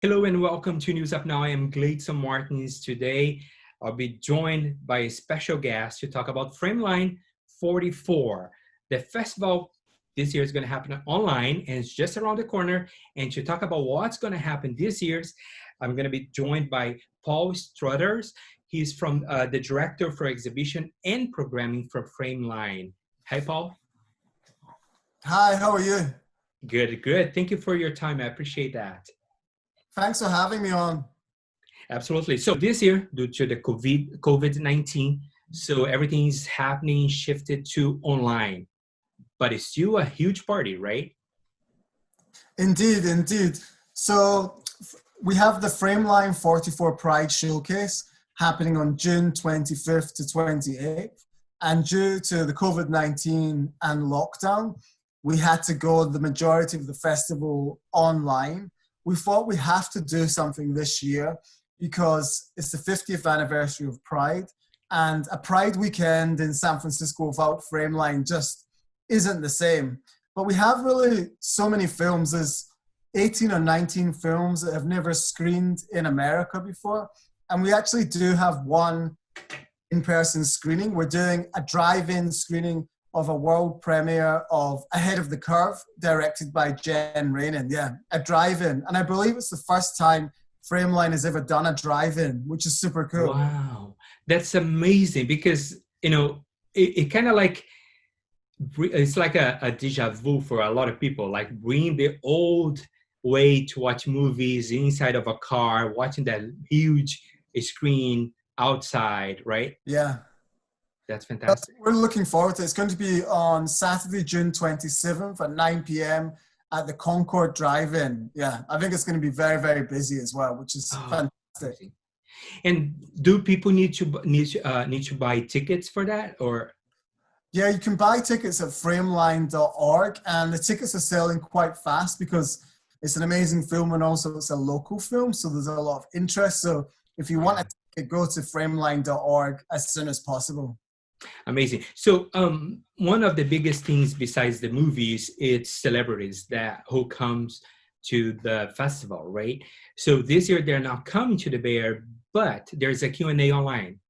Hello and welcome to News Up Now. I am Gleidson Martins. Today, I'll be joined by a special guest to talk about Frameline44. The festival this year is going to happen online and it's just around the corner. And to talk about what's going to happen this year, I'm going to be joined by Paul Struthers. He's from the director for exhibition and programming for Frameline. Hi, Paul. Hi, how are you? Good, good. Thank you for your time. I appreciate that. Thanks for having me on. Absolutely. So this year, due to the COVID-19, so everything is happening, shifted to online, but it's still a huge party, right? Indeed, indeed. So we have the Frameline44 Pride Showcase happening on June 25th to 28th. And due to the COVID-19 and lockdown, we had to go the majority of the festival online. We thought we have to do something this year because it's the 50th anniversary of Pride, and a Pride weekend in San Francisco without Frameline just isn't the same. But we have really so many films. There's 18 or 19 films that have never screened in America before. And we actually do have one in-person screening. We're doing a drive-in screening of a world premiere of Ahead of the Curve, directed by Jen Rainin. Yeah, a drive-in. And I believe it's the first time Frameline has ever done a drive-in, which is super cool. Wow, that's amazing because, you know, it kind of like, it's like a deja vu for a lot of people, like bringing the old way to watch movies inside of a car, watching that huge screen outside, right? Yeah. That's fantastic. We're looking forward to it. It's going to be on Saturday, June 27th at 9 p.m. at the Concord Drive-In. Yeah, I think it's going to be very, very busy as well, which is fantastic. And do people need to buy tickets for that, or? Yeah, you can buy tickets at frameline.org, and the tickets are selling quite fast because it's an amazing film and also it's a local film, so there's a lot of interest. So if you want a ticket, go to frameline.org as soon as possible. Amazing. So one of the biggest things besides the movies, it's celebrities who comes to the festival, right? So this year they're not coming to the Bay Area, but there's a Q&A online.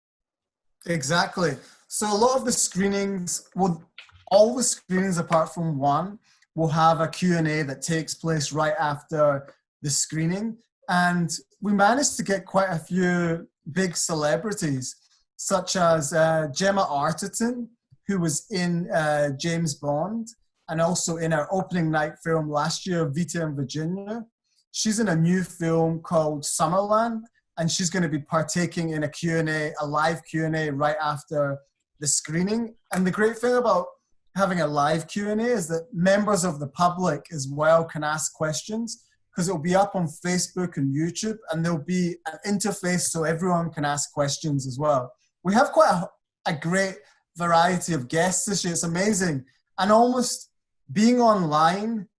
Exactly. So a lot of the screenings, well, all the screenings apart from one will have a Q&A that takes place right after the screening. And we managed to get quite a few big celebrities, such as Gemma Arterton, who was in James Bond, and also in our opening night film last year, Vita and Virginia. She's in a new film called Summerland, and she's going to be partaking in a Q&A, a live Q&A right after the screening. And the great thing about having a live Q&A is that members of the public as well can ask questions, because it'll be up on Facebook and YouTube, and there'll be an interface so everyone can ask questions as well. We have quite a great variety of guests this year. It's amazing. And almost being online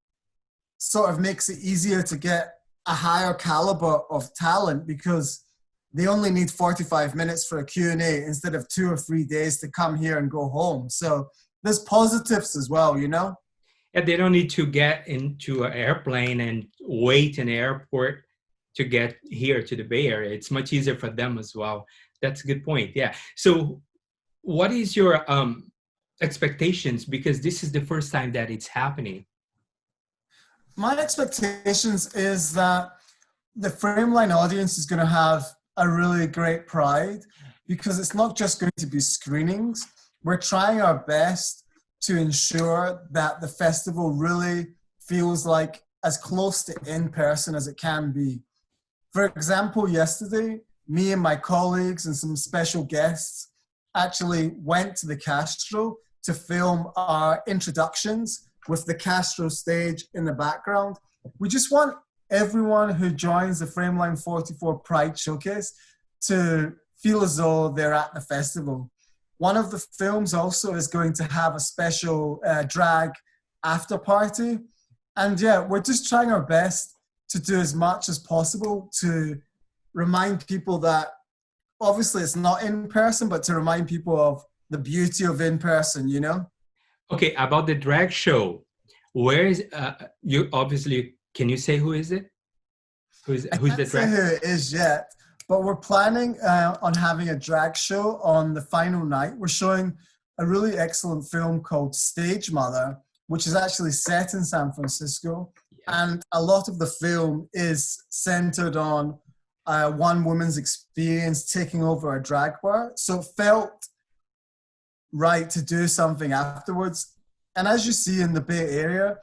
sort of makes it easier to get a higher caliber of talent because they only need 45 minutes for a Q&A instead of 2 or 3 days to come here and go home. So there's positives as well, you know? And they don't need to get into an airplane and wait in the airport to get here to the Bay Area. It's much easier for them as well. That's a good point. Yeah. So what is your expectations? Because this is the first time that it's happening. My expectations is that the Frameline audience is going to have a really great Pride because it's not just going to be screenings. We're trying our best to ensure that the festival really feels like as close to in-person as it can be. For example, yesterday, me and my colleagues and some special guests actually went to the Castro to film our introductions with the Castro stage in the background. We just want everyone who joins the Frameline44 Pride Showcase to feel as though they're at the festival. One of the films also is going to have a special drag after party. And yeah, we're just trying our best to do as much as possible to remind people that obviously it's not in person, but to remind people of the beauty of in person, you know? Okay, about the drag show, where is, you obviously, can you say who is it? I Who's the can't say who it is yet, but we're planning on having a drag show on the final night. We're showing a really excellent film called Stage Mother, which is actually set in San Francisco. Yeah. And a lot of the film is centered on one woman's experience taking over a drag bar. So it felt right to do something afterwards. And as you see in the Bay Area,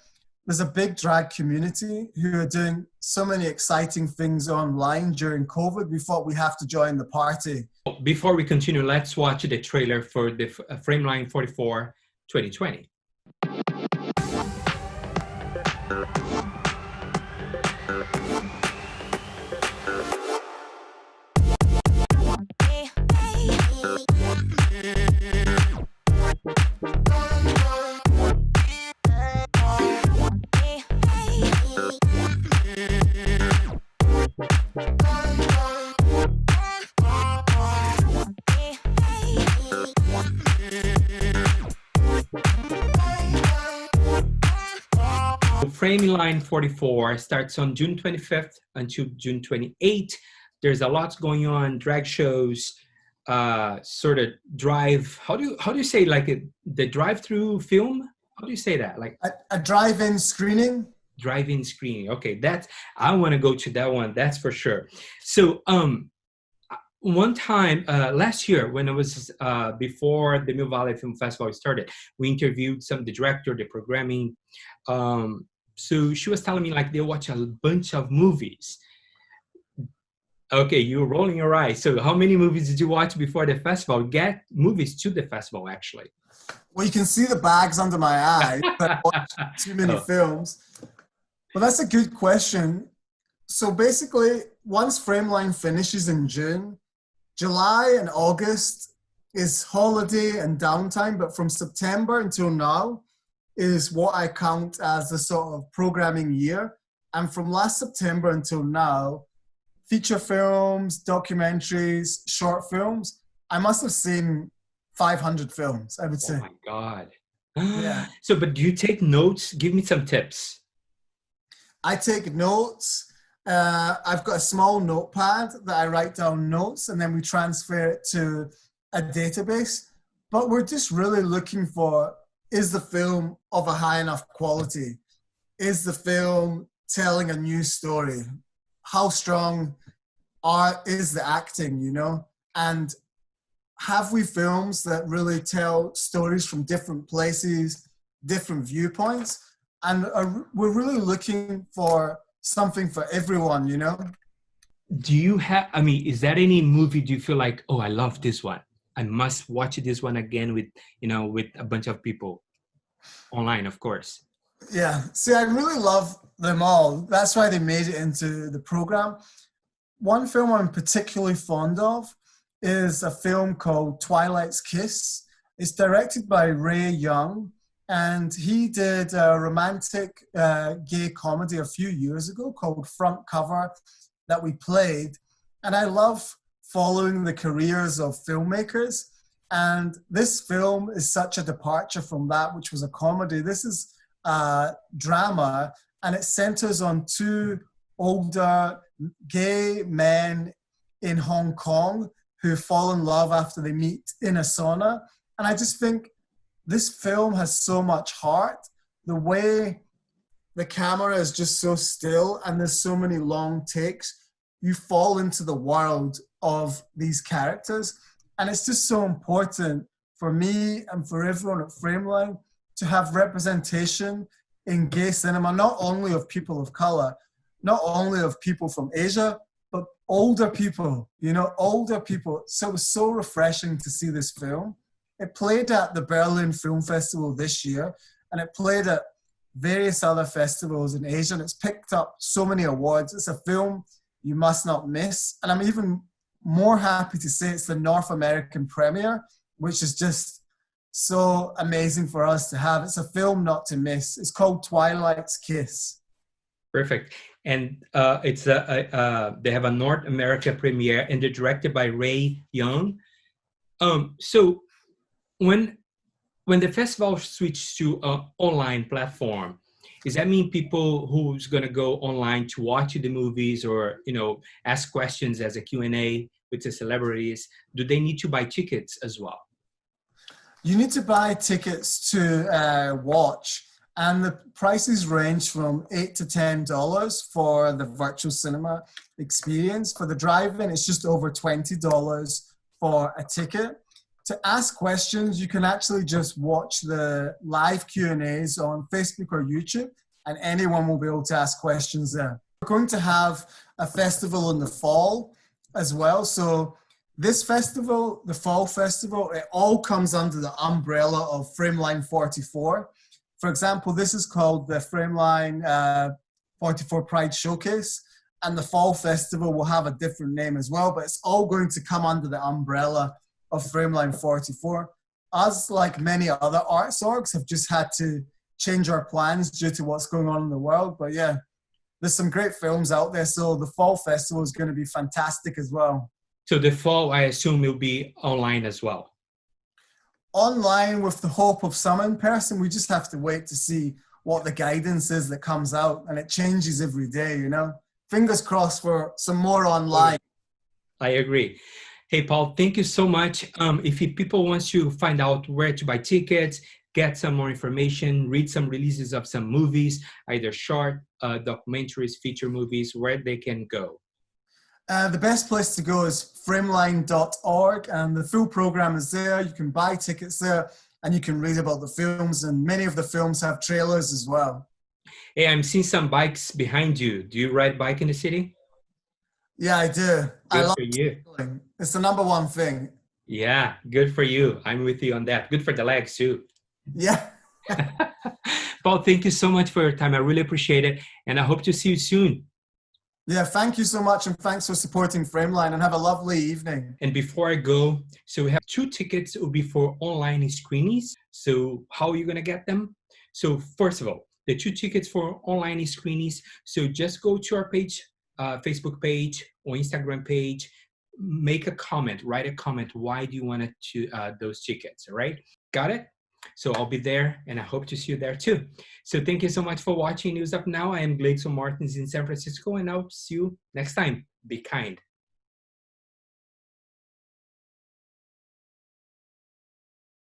there's a big drag community who are doing so many exciting things online during COVID. We thought we have to join the party. Before we continue, let's watch the trailer for the Frameline44 2020. Frameline44 starts on June 25th until June 28th. There's a lot going on, drag shows, sort of drive. How do you say like the drive-through film? How do you say that? Like a drive-in screening. Drive-in screening. Okay, I want to go to that one. That's for sure. So one time last year when I was before the Mill Valley Film Festival started, we interviewed the director, the programming. So she was telling me like they watch a bunch of movies. Okay, you're rolling your eyes. So how many movies did you watch before the festival? Get movies to the festival, actually. Well, you can see the bags under my eyes. I watched too many films. Well, that's a good question. So basically, once Frameline finishes in June, July and August is holiday and downtime, but from September until now is what I count as the sort of programming year. And from last September until now, feature films, documentaries, short films, I must have seen 500 films, I would say. Oh my God. Yeah. So, but do you take notes? Give me some tips. I take notes. I've got a small notepad that I write down notes and then we transfer it to a database. But we're just really looking for, is the film of a high enough quality? Is the film telling a new story? How strong is the acting, you know? And have we films that really tell stories from different places, different viewpoints? And we're really looking for something for everyone, you know? Do you have, I mean, is there any movie do you feel like, oh, I love this one, I must watch this one again with, you know, with a bunch of people online, of course? Yeah, see, I really love them all. That's why they made it into the program. One film I'm particularly fond of is a film called Twilight's Kiss. It's directed by Ray Young, and he did a romantic gay comedy a few years ago called Front Cover that we played. And I love following the careers of filmmakers. And this film is such a departure from that, which was a comedy. This is a drama, and it centers on two older gay men in Hong Kong who fall in love after they meet in a sauna. And I just think this film has so much heart. The way the camera is just so still and there's so many long takes, you fall into the world of these characters. And it's just so important for me and for everyone at Frameline to have representation in gay cinema, not only of people of color, not only of people from Asia, but older people, you know, older people. So it was so refreshing to see this film. It played at the Berlin Film Festival this year, and it played at various other festivals in Asia, and it's picked up so many awards. It's a film you must not miss. And I'm even more happy to say it's the North American premiere, which is just so amazing for us to have. It's a film not to miss. It's called Twilight's Kiss. Perfect. And it's they have a North America premiere, and they're directed by Ray Young. So when the festival switched to an online platform, Does that mean people who's going to go online to watch the movies or, ask questions as a Q&A with the celebrities, do they need to buy tickets as well? You need to buy tickets to watch, and the prices range from $8 to $10 for the virtual cinema experience. For the drive-in, it's just over $20 for a ticket. To ask questions, you can actually just watch the live Q&As on Facebook or YouTube, and anyone will be able to ask questions there. We're going to have a festival in the fall as well. So this festival, the Fall Festival, it all comes under the umbrella of Frameline44. For example, this is called the Frameline44 Pride Showcase, and the Fall Festival will have a different name as well, but it's all going to come under the umbrella of Frameline44. Us, like many other arts orgs, have just had to change our plans due to what's going on in the world. But yeah, there's some great films out there, so the Fall Festival is going to be fantastic as well. So the fall, I assume, will be online as well. Online with the hope of some in person. We just have to wait to see what the guidance is that comes out, and it changes every day, Fingers crossed for some more online. I agree. Hey, Paul, thank you so much. If people want to find out where to buy tickets, get some more information, read some releases of some movies, either short, documentaries, feature movies, where they can go. The best place to go is frameline.org, and the full program is there. You can buy tickets there, and you can read about the films, and many of the films have trailers as well. Hey, I'm seeing some bikes behind you. Do you ride bike in the city? Yeah, I do. Good for you. Cycling. It's the number one thing. Yeah, good for you. I'm with you on that. Good for the legs too. Yeah. Paul, thank you so much for your time. I really appreciate it, and I hope to see you soon. Yeah, thank you so much, and thanks for supporting Frameline, and have a lovely evening. And before I go, so we have 2 tickets. It will be for online screenings. So how are you going to get them? So first of all, the 2 tickets for online screenings. So just go to our page, Facebook page or Instagram page, make a comment, write a comment. Why do you want those tickets? All right. Got it? So I'll be there, and I hope to see you there too. So thank you so much for watching News Up Now. I am Gleidson Martins in San Francisco, and I'll see you next time. Be kind.